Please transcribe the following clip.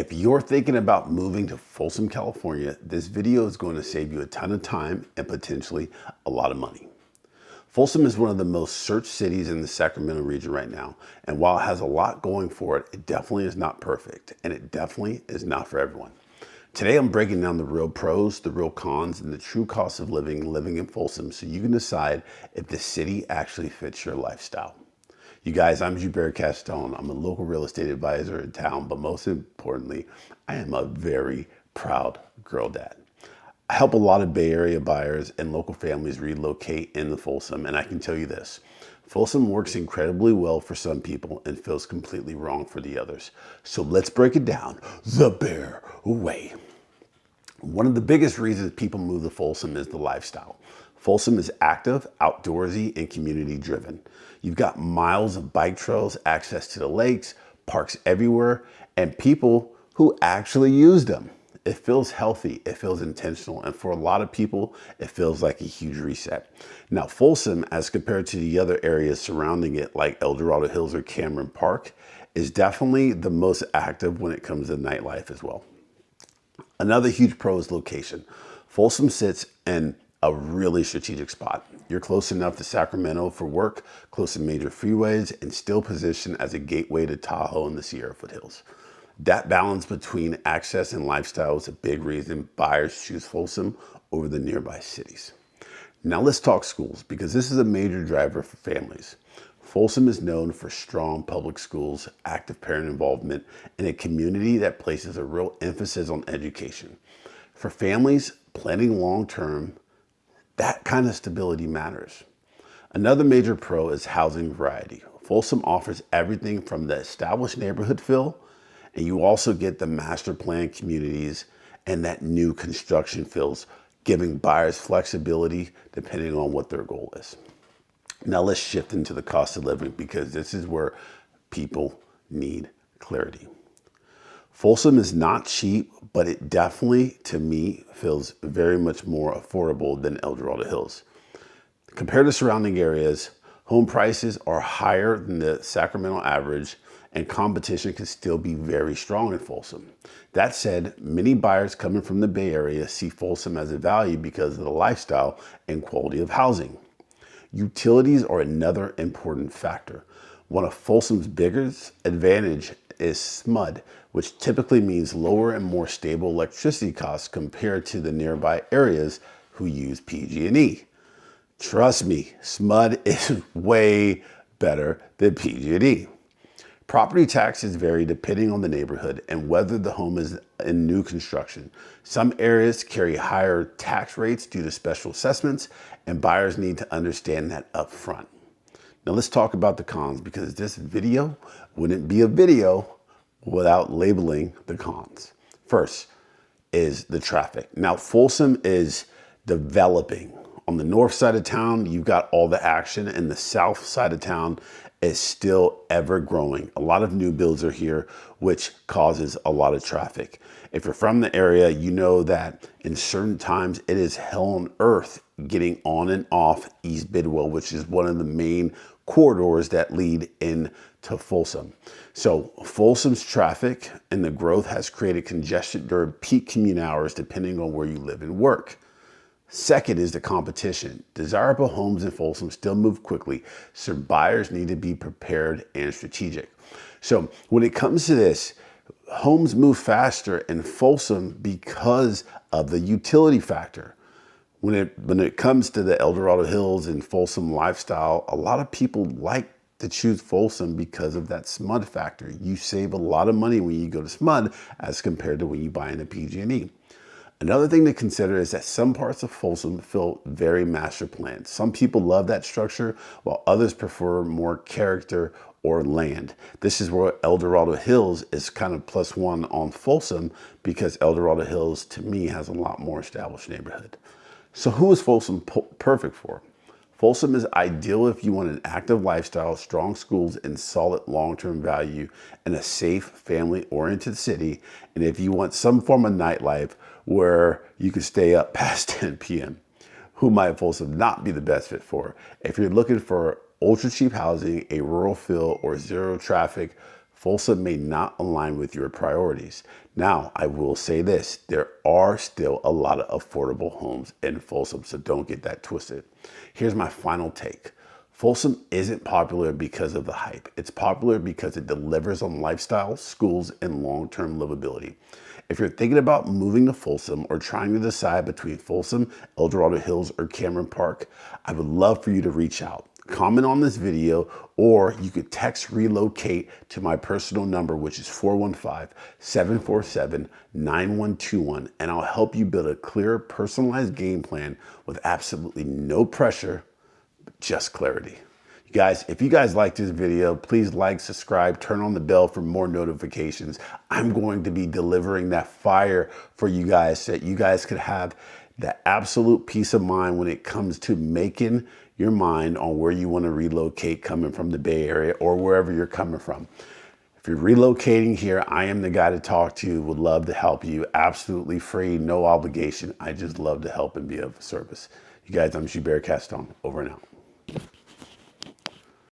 If you're thinking about moving to Folsom, California, this video is going to save you a ton of time and potentially a lot of money. Folsom is one of the most searched cities in the Sacramento region right now, and while it has a lot going for it, it definitely is not perfect, and it definitely is not for everyone. Today I'm breaking down the real pros, the real cons, and the true cost of living in Folsom so you can decide if the city actually fits your lifestyle. You guys, I'm Joubert Castone. I'm a local real estate advisor in town, but most importantly, I am a very proud girl dad. I help a lot of Bay Area buyers and local families relocate into Folsom, and I can tell you this. Folsom works incredibly well for some people and feels completely wrong for the others. So let's break it down the Bear way. One of the biggest reasons people move to Folsom is the lifestyle. Folsom is active, outdoorsy, and community driven. You've got miles of bike trails, access to the lakes, parks everywhere, and people who actually use them. It feels healthy, it feels intentional, and for a lot of people, it feels like a huge reset. Now, Folsom, as compared to the other areas surrounding it, like Dorado Hills or Cameron Park, is definitely the most active when it comes to nightlife as well. Another huge pro is location. Folsom sits in a really strategic spot. You're close enough to Sacramento for work, close to major freeways, and still positioned as a gateway to Tahoe and the Sierra foothills. That balance between access and lifestyle is a big reason buyers choose Folsom over the nearby cities. Now let's talk schools, because this is a major driver for families. Folsom is known for strong public schools, active parent involvement, and a community that places a real emphasis on education. For families planning long-term, that kind of stability matters. Another major pro is housing variety. Folsom offers everything from the established neighborhood feel, and you also get the master plan communities and that new construction feels, giving buyers flexibility depending on what their goal is. Now let's shift into the cost of living, because this is where people need clarity. Folsom is not cheap, but it definitely, to me, feels very much more affordable than Dorado Hills. Compared to surrounding areas, home prices are higher than the Sacramento average, and competition can still be very strong in Folsom. That said, many buyers coming from the Bay Area see Folsom as a value because of the lifestyle and quality of housing. Utilities are another important factor. One of Folsom's biggest advantage is SMUD, which typically means lower and more stable electricity costs compared to the nearby areas who use PG&E. Trust me, SMUD is way better than PG&E. Property taxes vary depending on the neighborhood and whether the home is in new construction. Some areas carry higher tax rates due to special assessments, and buyers need to understand that up front. Now let's talk about the cons, because this video wouldn't be a video without labeling the cons. First is the traffic. Now Folsom is developing. On the north side of town, you've got all the action, and the south side of town is still ever growing. A lot of new builds are here, which causes a lot of traffic. If you're from the area, you know that in certain times it is hell on earth getting on and off East Bidwell, which is one of the main corridors that lead into Folsom. So Folsom's traffic and the growth has created congestion during peak commute hours, depending on where you live and work. Second is the competition. Desirable homes in Folsom still move quickly, so buyers need to be prepared and strategic. So when it comes to this, homes move faster in Folsom because of the utility factor. When it comes to the Dorado Hills and Folsom lifestyle, a lot of people like to choose Folsom because of that SMUD factor. You save a lot of money when you go to SMUD as compared to when you buy in a PG&E. Another thing to consider is that some parts of Folsom feel very master planned. Some people love that structure, while others prefer more character or land. This is where Dorado Hills is kind of +1 on Folsom, because Dorado Hills, to me, has a lot more established neighborhood. So who is Folsom perfect for? Folsom is ideal if you want an active lifestyle, strong schools, and solid long-term value in a safe, family-oriented city, and if you want some form of nightlife where you can stay up past 10 p.m. Who might Folsom not be the best fit for? If you're looking for ultra cheap housing, a rural feel, or zero traffic, Folsom may not align with your priorities. Now, I will say this, there are still a lot of affordable homes in Folsom, so don't get that twisted. Here's my final take. Folsom isn't popular because of the hype. It's popular because it delivers on lifestyle, schools, and long-term livability. If you're thinking about moving to Folsom or trying to decide between Folsom, Dorado Hills, or Cameron Park, I would love for you to reach out. Comment on this video, or you could text relocate to my personal number, which is 415-747-9121, and I'll help you build a clear, personalized game plan with absolutely no pressure, but just clarity. You guys, if you guys like this video, please like, subscribe, turn on the bell for more notifications. I'm going to be delivering that fire for you guys so that you guys could have that absolute peace of mind when it comes to making your mind on where you want to relocate coming from the Bay Area or wherever you're coming from. If you're relocating here, I am the guy to talk to. Would love to help you. Absolutely free, no obligation. I just love to help and be of service. You guys, I'm Bear Caston. Over and out.